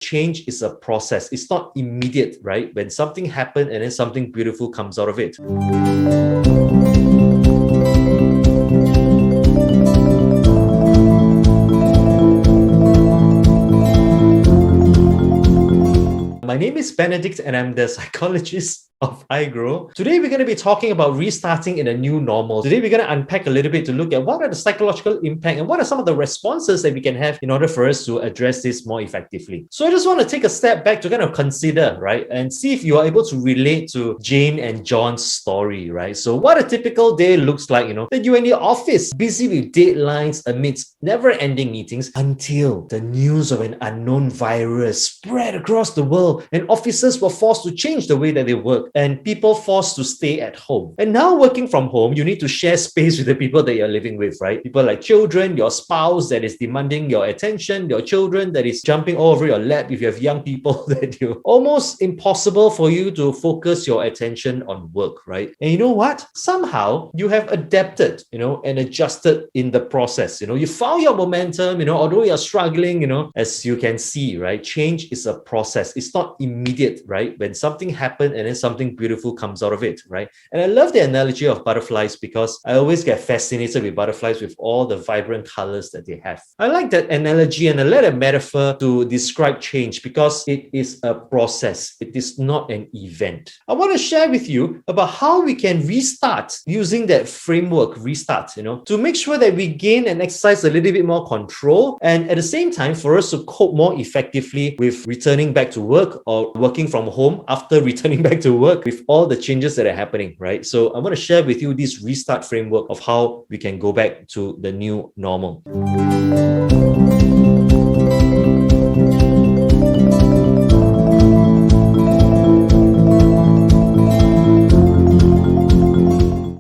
Change is a process. It's not immediate, right? When something happens and then something beautiful comes out of it. My name is Benedict and I'm the psychologist of iGROW. Today, we're going to be talking about restarting in a new normal. Today, we're going to unpack a little bit to look at what are the psychological impact and what are some of the responses that we can have in order for us to address this more effectively. So I just want to take a step back to kind of consider, right, and see if you are able to relate to Jane and John's story, right? So what a typical day looks like, that you're in the office, busy with deadlines amidst never-ending meetings until the news of an unknown virus spread across the world and officers were forced to change the way that they work and people forced to stay at home. And now working from home, you need to share space with the people that you're living with, right? People like children, your spouse that is demanding your attention, your children that is jumping all over your lap. If you have young people that you almost impossible for you to focus your attention on work, right? And you know what? Somehow you have adapted, and adjusted in the process. You found your momentum, although you're struggling, as you can see, right? Change is a process. It's not immediate, right? When something happens and then something beautiful comes out of it, right? And I love the analogy of butterflies because I always get fascinated with butterflies with all the vibrant colors that they have. I like that analogy and I like a metaphor to describe change because it is a process. It is not an event. I want to share with you about how we can restart using that framework, restart, to make sure that we gain and exercise a little bit more control and at the same time for us to cope more effectively with returning back to work or working from home after returning back to work with all the changes that are happening, right? So I want to share with you this restart framework of how we can go back to the new normal.